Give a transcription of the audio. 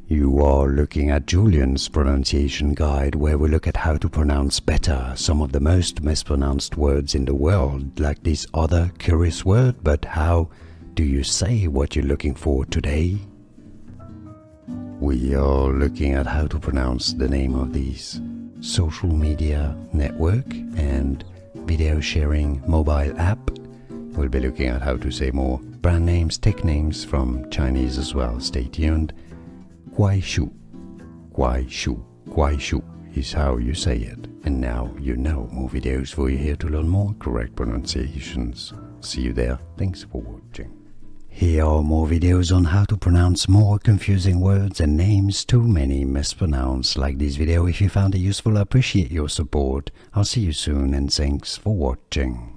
You are looking at Julian's pronunciation guide, where we look at how to pronounce better some of the most mispronounced words in the world, like this other curious word. But how do you say what you're looking for today? We are looking at how to pronounce the name of this social media network and video sharing mobile app. We'll be looking at how to say more brand names, tech names from Chinese as well. Stay tuned. Kuaishou, Kuaishou, Kuaishou is how you say it. And now you know. More videos for you here to learn more correct pronunciations. See you there. Thanks for watching. Here are more videos on how to pronounce more confusing words and names too many mispronounced. Like this video if you found it useful. I appreciate your support. I'll see you soon and thanks for watching.